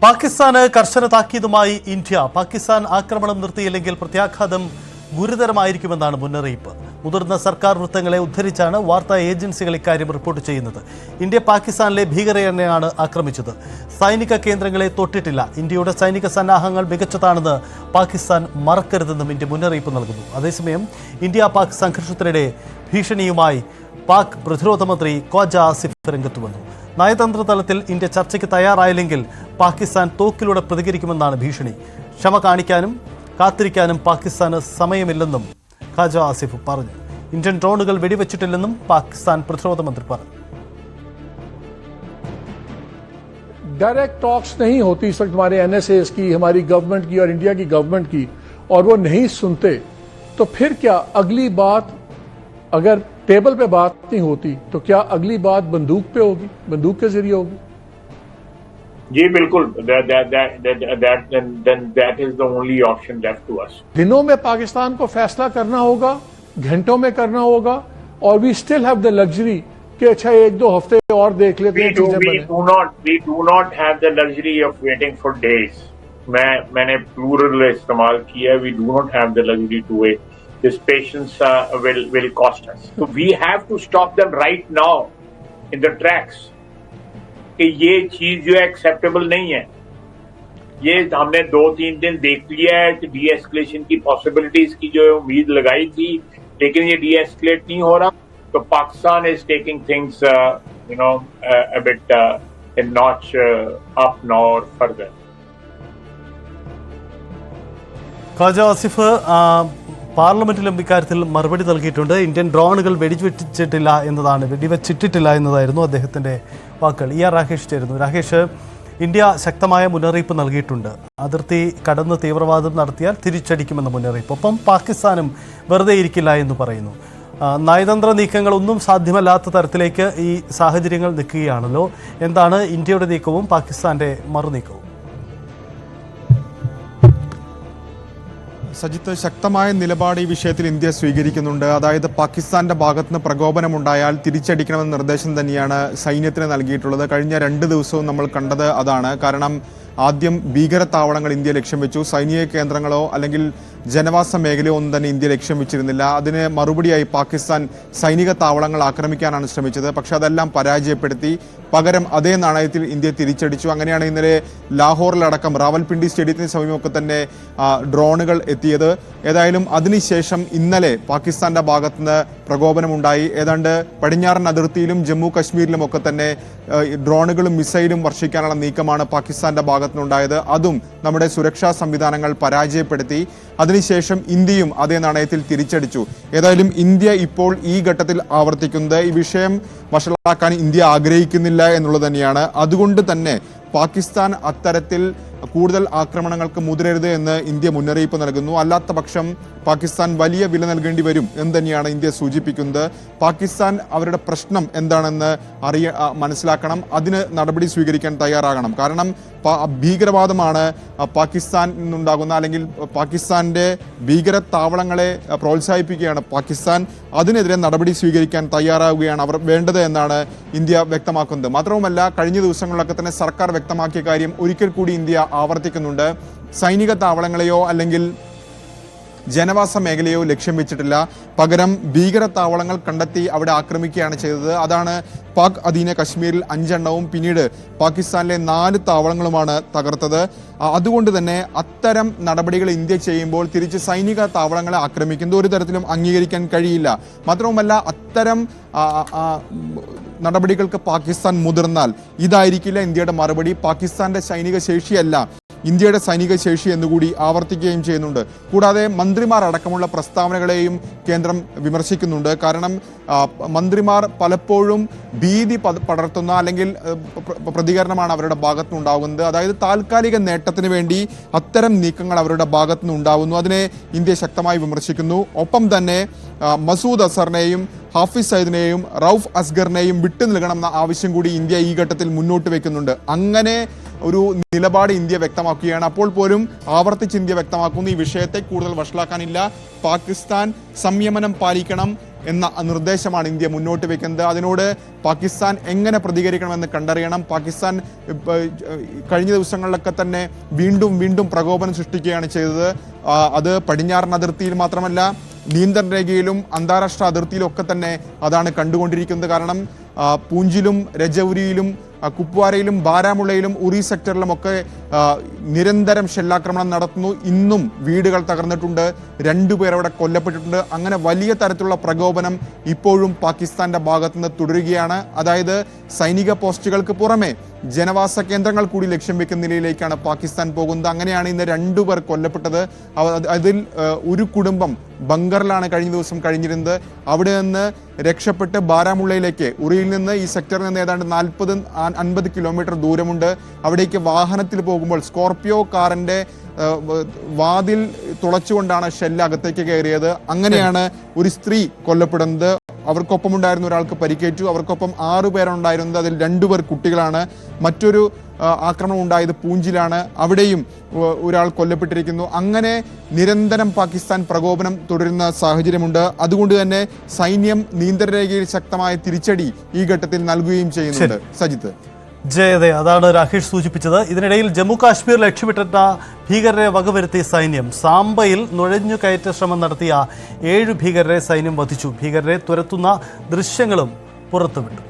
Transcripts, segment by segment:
പാകിസ്ഥാന് കർശന താക്കീതുമായി ഇന്ത്യ. പാകിസ്ഥാൻ ആക്രമണം നിർത്തിയില്ലെങ്കിൽ പ്രത്യാഘാതം ഗുരുതരമായിരിക്കുമെന്നാണ് മുന്നറിയിപ്പ്. മുതിർന്ന സർക്കാർ വൃത്തങ്ങളെ ഉദ്ധരിച്ചാണ് വാർത്താ ഏജൻസികൾ ഇക്കാര്യം റിപ്പോർട്ട് ചെയ്യുന്നത്. ഇന്ത്യ പാകിസ്ഥാനിലെ ഭീകരരെയാണ് ആക്രമിച്ചത്. സൈനിക കേന്ദ്രങ്ങളെ തൊട്ടിട്ടില്ല. ഇന്ത്യയുടെ സൈനിക സന്നാഹങ്ങൾ മികച്ചതാണെന്ന് പാകിസ്ഥാൻ മറക്കരുതെന്നും ഇന്ത്യ മുന്നറിയിപ്പ് നൽകുന്നു. അതേസമയം ഇന്ത്യ പാക് സംഘർഷത്തിനിടെ ഭീഷണിയുമായി പാക് പ്രതിരോധ മന്ത്രി ഖ്വാജ ആസിഫ് രംഗത്ത് വന്നു. നയതന്ത്ര തലത്തിൽ ഇന്ത്യ ചർച്ചയ്ക്ക് തയ്യാറായില്ലെങ്കിൽ പാകിസ്ഥാൻ തോക്കിലൂടെ പ്രതികരിക്കുമെന്നാണ് ഭീഷണി. ക്ഷമ കാണിക്കാനും കാത്തിരിക്കാനും പാകിസ്ഥാന് സമയമില്ലെന്നും ഖ്വാജ ആസിഫ് പറഞ്ഞു. ഇന്ത്യൻ ഡ്രോണുകൾ വെടിവെച്ചിട്ടില്ലെന്നും പാകിസ്ഥാൻ പ്രതിരോധ മന്ത്രി പറഞ്ഞു. डायरेक्ट टॉक्स नहीं होती इस वक्त हमारे एनएसएस की, हमारी गवर्नमेंट की और इंडिया की गवर्नमेंट की, और वो नहीं सुनते तो फिर क्या अगली बात, अगर टेबल पे बात नहीं होती तो क्या अगली बात बंदूक पे होगी, बंदूक के जरिए होगी? जी बिल्कुल, that is the only option left to us. दिनों में पाकिस्तान को फैसला करना होगा, घंटों में करना होगा, और we still have the luxury कि अच्छा एक दो हफ्ते और देख लेते हैं चीजें बने. We do not have the luxury of waiting for days. मैंने plural इस्तेमाल किया. We do not have the luxury to wait. This patience will cost us. So we have to stop them right now in the tracks. कि ये चीज जो है acceptable नहीं है. ये हमने 2-3 दिन देख लिया है कि डी एस्केलेशन की पॉसिबिलिटीज की जो उम्मीद लगाई थी, लेकिन ये डी एस्केलेट नहीं हो रहा. तो Pakistan is taking things a bit a notch up now or further. Khawaja Asif പാർലമെന്റിലും ഇക്കാര്യത്തിൽ മറുപടി നൽകിയിട്ടുണ്ട്. ഇന്ത്യൻ ഡ്രോണുകൾ വെടിവെച്ചിട്ടില്ല എന്നതായിരുന്നു അദ്ദേഹത്തിന്റെ വാക്കുകൾ. രാകേഷ് ചേരുന്നു. രാകേഷ്, ഇന്ത്യ ശക്തമായ മുന്നറിയിപ്പ് നൽകിയിട്ടുണ്ട്. അതിർത്തി കടന്ന് തീവ്രവാദം നടത്തിയാൽ തിരിച്ചടിക്കുമെന്ന മുന്നറിയിപ്പ്. ഒപ്പം പാകിസ്ഥാനും വെറുതെ ഇരിക്കില്ല എന്ന് പറയുന്നു. നയതന്ത്ര നീക്കങ്ങളൊന്നും സാധ്യമല്ലാത്ത തരത്തിലേക്ക് ഈ സാഹചര്യങ്ങൾ നിൽക്കുകയാണല്ലോ. എന്താണ് ഇന്ത്യയുടെ നീക്കവും പാകിസ്ഥാന്റെ മറുനീക്കവും? സജിത്ത്, ശക്തമായ നിലപാട് ഈ വിഷയത്തിൽ ഇന്ത്യ സ്വീകരിക്കുന്നുണ്ട്. അതായത് പാകിസ്ഥാന്റെ ഭാഗത്തുനിന്ന് പ്രകോപനമുണ്ടായാൽ തിരിച്ചടിക്കണമെന്ന നിർദ്ദേശം തന്നെയാണ് സൈന്യത്തിന് നൽകിയിട്ടുള്ളത്. കഴിഞ്ഞ 2 ദിവസവും നമ്മൾ കണ്ടത് അതാണ്. കാരണം ആദ്യം ഭീകരത്താവളങ്ങൾ ഇന്ത്യ ലക്ഷ്യം വെച്ചു. സൈനിക കേന്ദ്രങ്ങളോ അല്ലെങ്കിൽ ജനവാസ മേഖലയോ ഒന്നും തന്നെ ഇന്ത്യ ലക്ഷ്യം വെച്ചിരുന്നില്ല. അതിന് മറുപടിയായി പാകിസ്ഥാൻ സൈനിക താവളങ്ങൾ ആക്രമിക്കാനാണ് ശ്രമിച്ചത്. പക്ഷെ അതെല്ലാം പരാജയപ്പെടുത്തി. പകരം അതേ നാണയത്തിൽ ഇന്ത്യ തിരിച്ചടിച്ചു. അങ്ങനെയാണ് ഇന്നലെ ലാഹോറിലടക്കം റാവൽപിണ്ടി സ്റ്റേഡിയത്തിന് സമീപമൊക്കെ തന്നെ ഡ്രോണുകൾ എത്തിയത്. ഏതായാലും അതിനുശേഷം ഇന്നലെ പാകിസ്ഥാന്റെ ഭാഗത്തുനിന്ന് പ്രകോപനമുണ്ടായി. ഏതാണ്ട് പടിഞ്ഞാറൻ അതിർത്തിയിലും ജമ്മു കശ്മീരിലും ഒക്കെ തന്നെ ഡ്രോണുകളും മിസൈലും വർഷിക്കാനുള്ള നീക്കമാണ് പാകിസ്ഥാന്റെ ഭാഗത്തുനിന്നുണ്ടായത്. അതും നമ്മുടെ സുരക്ഷാ സംവിധാനങ്ങൾ പരാജയപ്പെടുത്തി. അതിനുശേഷം ഇന്ത്യയും അതേ നാണയത്തിൽ തിരിച്ചടിച്ചു. ഏതായാലും ഇന്ത്യ ഇപ്പോൾ ഈ ഘട്ടത്തിൽ ആവർത്തിക്കുന്നത് ഈ വിഷയം വഷളാക്കാൻ ഇന്ത്യ ആഗ്രഹിക്കുന്നില്ല എന്നുള്ളത് തന്നെയാണ്. അതുകൊണ്ട് തന്നെ പാകിസ്ഥാൻ അത്തരത്തിൽ കൂടുതൽ ആക്രമണങ്ങൾക്ക് മുതിരരുത് എന്ന് ഇന്ത്യ മുന്നറിയിപ്പ് നൽകുന്നു. അല്ലാത്ത പക്ഷം പാകിസ്ഥാൻ വലിയ വില നൽകേണ്ടി വരും എന്ന് തന്നെയാണ് ഇന്ത്യ സൂചിപ്പിക്കുന്നത്. പാകിസ്ഥാൻ അവരുടെ പ്രശ്നം എന്താണെന്ന് മനസ്സിലാക്കണം. അതിന് നടപടി സ്വീകരിക്കാൻ തയ്യാറാകണം. കാരണം ഭീകരവാദമാണ് പാകിസ്ഥാനിൽ നിന്നുണ്ടാകുന്ന, അല്ലെങ്കിൽ പാകിസ്ഥാന്റെ ഭീകര താവളങ്ങളെ പ്രോത്സാഹിപ്പിക്കുകയാണ് പാകിസ്ഥാൻ. അതിനെതിരെ നടപടി സ്വീകരിക്കാൻ തയ്യാറാവുകയാണ് അവർ വേണ്ടത് എന്നാണ് ഇന്ത്യ വ്യക്തമാക്കുന്നത്. മാത്രവുമല്ല, കഴിഞ്ഞ ദിവസങ്ങളിലൊക്കെ തന്നെ സർക്കാർ വ്യക്തമാക്കിയ കാര്യം ഒരിക്കൽ കൂടി ഇന്ത്യ ആവർത്തിക്കുന്നുണ്ട്. സൈനിക താവളങ്ങളെയോ അല്ലെങ്കിൽ ജനവാസ മേഖലയോ ലക്ഷ്യം വെച്ചിട്ടില്ല. പകരം ഭീകര താവളങ്ങൾ കണ്ടെത്തി അവിടെ ആക്രമിക്കുകയാണ് ചെയ്തത്. അതാണ് പാക് അധീന കശ്മീരിൽ 5 എണ്ണവും പിന്നീട് പാകിസ്ഥാനിലെ 4 താവളങ്ങളുമാണ് തകർത്തത്. അതുകൊണ്ട് തന്നെ അത്തരം നടപടികൾ ഇന്ത്യ ചെയ്യുമ്പോൾ തിരിച്ച് സൈനിക താവളങ്ങളെ ആക്രമിക്കുന്നത് ഒരു തരത്തിലും അംഗീകരിക്കാൻ കഴിയില്ല. മാത്രവുമല്ല, അത്തരം നടപടികൾക്ക് പാകിസ്ഥാൻ മുതിർന്നാൽ ഇതായിരിക്കില്ല ഇന്ത്യയുടെ മറുപടി. പാകിസ്ഥാന്റെ സൈനിക ശേഷിയല്ല ഇന്ത്യയുടെ സൈനിക ശേഷി എന്നുകൂടി ആവർത്തിക്കുകയും ചെയ്യുന്നുണ്ട്. കൂടാതെ മന്ത്രിമാർ അടക്കമുള്ള പ്രസ്താവനകളെയും കേന്ദ്രം വിമർശിക്കുന്നുണ്ട്. കാരണം മന്ത്രിമാർ പലപ്പോഴും ഭീതി പടർത്തുന്ന അല്ലെങ്കിൽ പ്രതികരണമാണ് അവരുടെ ഭാഗത്തുനിന്നുണ്ടാകുന്നത്. അതായത് താൽക്കാലിക നേട്ടത്തിന് വേണ്ടി അത്തരം നീക്കങ്ങൾ അവരുടെ ഭാഗത്തുനിന്നുണ്ടാകുന്നു. അതിനെ ഇന്ത്യ ശക്തമായി വിമർശിക്കുന്നു. ഒപ്പം തന്നെ മസൂദ് അസറിനെയും ഹാഫിസ് സയ്യിദിനെയും റൌഫ് അസ്ഗറിനെയും വിട്ടു നൽകണമെന്ന ആവശ്യം കൂടി ഇന്ത്യ ഈ ഘട്ടത്തിൽ മുന്നോട്ട് വെക്കുന്നുണ്ട്. അങ്ങനെ ഒരു നിലപാട് ഇന്ത്യ വ്യക്തമാക്കുകയാണ്. അപ്പോൾ പോലും ആവർത്തിച്ച് ഇന്ത്യ വ്യക്തമാക്കുന്നു ഈ വിഷയത്തെ കൂടുതൽ വഷളാക്കാനില്ല. പാകിസ്ഥാൻ സംയമനം പാലിക്കണം. എന്ന നിർദ്ദേശമാണ് ഇന്ത്യ മുന്നോട്ട് വയ്ക്കുന്നത്. അതിനോട് പാകിസ്ഥാൻ എങ്ങനെ പ്രതികരിക്കണമെന്ന് കണ്ടറിയണം. പാകിസ്ഥാൻ കഴിഞ്ഞ ദിവസങ്ങളിലൊക്കെ തന്നെ വീണ്ടും വീണ്ടും പ്രകോപനം സൃഷ്ടിക്കുകയാണ് ചെയ്തത്. അത് പടിഞ്ഞാറൻ അതിർത്തിയിൽ മാത്രമല്ല, നിയന്ത്രണ രേഖയിലും അന്താരാഷ്ട്ര അതിർത്തിയിലും ഒക്കെ തന്നെ അതാണ് കണ്ടുകൊണ്ടിരിക്കുന്നത്. കാരണം പൂഞ്ചിലും രജൌരിയിലും കുപ്വാരയിലും ബാരാമുള്ളയിലും ഉറി സെക്ടറിലുമൊക്കെ നിരന്തരം ഷെല്ലാക്രമണം നടത്തുന്നു. ഇന്നും വീടുകൾ തകർന്നിട്ടുണ്ട്, 2 പേർ അവിടെ കൊല്ലപ്പെട്ടിട്ടുണ്ട്. അങ്ങനെ വലിയ തരത്തിലുള്ള പ്രകോപനം ഇപ്പോഴും പാകിസ്ഥാന്റെ ഭാഗത്തുനിന്ന് തുടരുകയാണ്. അതായത് സൈനിക പോസ്റ്റുകൾക്ക് പുറമെ ജനവാസ കേന്ദ്രങ്ങൾ കൂടി ലക്ഷ്യം വെക്കുന്ന നിലയിലേക്കാണ് പാകിസ്ഥാൻ പോകുന്നത്. അങ്ങനെയാണ് ഇന്ന് 2 പേർ കൊല്ലപ്പെട്ടത്. അതിൽ ഒരു കുടുംബം ബങ്കറിലാണ് കഴിഞ്ഞ ദിവസം കഴിഞ്ഞിരുന്നത്. അവിടെ നിന്ന് രക്ഷപ്പെട്ട് ബാരാമുള്ളയിലേക്ക്, ഉറിയിൽ നിന്ന് ഈ സെക്ടറിൽ നിന്ന് ഏതാണ്ട് 40-50 കിലോമീറ്റർ ദൂരമുണ്ട്. അവിടേക്ക് വാഹനത്തിൽ പോകുമ്പോൾ സ്കോർപിയോ കാറിന്റെ വാതിൽ തുളച്ചുകൊണ്ടാണ് ഷെല്ല് അകത്തേക്ക് കയറിയത്. അങ്ങനെയാണ് ഒരു സ്ത്രീ കൊല്ലപ്പെടുന്നത്. അവർക്കൊപ്പമുണ്ടായിരുന്ന ഒരാൾക്ക് പരിക്കേറ്റു. അവർക്കൊപ്പം 6 പേരുണ്ടായിരുന്നത്. അതിൽ 2 പേർ കുട്ടികളാണ്. മറ്റൊരു ആക്രമണം ഉണ്ടായത് പൂഞ്ചിലാണ്. അവിടെയും ഒരാൾ കൊല്ലപ്പെട്ടിരിക്കുന്നു. അങ്ങനെ നിരന്തരം പാകിസ്ഥാൻ പ്രകോപനം തുടരുന്ന സാഹചര്യമുണ്ട്. അതുകൊണ്ട് തന്നെ സൈന്യം നിയന്ത്രണരേഖയിൽ ശക്തമായ തിരിച്ചടി ഈ ഘട്ടത്തിൽ നൽകുകയും ചെയ്യുന്നുണ്ട്. സജിത്ത്, ജയതെ, അതാണ് രാകേഷ് സൂചിപ്പിച്ചത്. ഇതിനിടയിൽ ജമ്മു കാശ്മീർ ലക്ഷ്യമിട്ട ഭീകരരെ വകവരുത്തിയ സൈന്യം സാംബയിൽ നുഴഞ്ഞുകയറ്റ ശ്രമം നടത്തിയ 7 ഭീകരരെ സൈന്യം വധിച്ചു. ഭീകരരെ തുരത്തുന്ന ദൃശ്യങ്ങളും പുറത്തുവിട്ടു.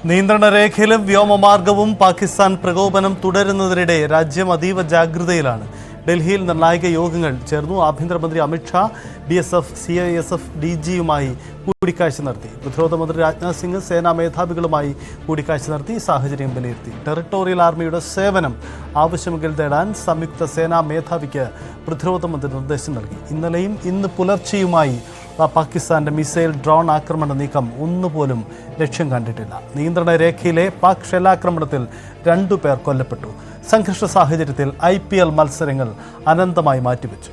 നിയന്ത്രണ രേഖയിലും വ്യോമമാർഗവും പാകിസ്ഥാൻ പ്രകോപനം തുടരുന്നതിനിടെ രാജ്യം അതീവ ജാഗ്രതയിലാണ്. ഡൽഹിയിൽ നിർണായക യോഗങ്ങൾ ചേർന്നു. ആഭ്യന്തരമന്ത്രി അമിത്ഷാ BSF CISF DGയുമായി കൂടിക്കാഴ്ച നടത്തി. പ്രതിരോധ മന്ത്രി രാജ്നാഥ് സിംഗ് സേനാ മേധാവികളുമായി കൂടിക്കാഴ്ച നടത്തി സാഹചര്യം വിലയിരുത്തി. ടെറിട്ടോറിയൽ ആർമിയുടെ സേവനം ആവശ്യമെങ്കിൽ തേടാൻ സംയുക്ത സേനാ മേധാവിക്ക് പ്രതിരോധ മന്ത്രി നിർദ്ദേശം നൽകി. ഇന്നലെയും ഇന്ന് പുലർച്ചെയുമായി പാകിസ്ഥാന്റെ മിസൈൽ ഡ്രോൺ ആക്രമണ നീക്കം ഒന്നുപോലും ലക്ഷ്യം കണ്ടിട്ടില്ല. നിയന്ത്രണ രേഖയിലെ പാക് ഷെല്ലാക്രമണത്തിൽ 2 പേർ കൊല്ലപ്പെട്ടു. സംഘർഷ സാഹചര്യത്തിൽ IPL മത്സരങ്ങൾ അനന്തമായി മാറ്റിവെച്ചു.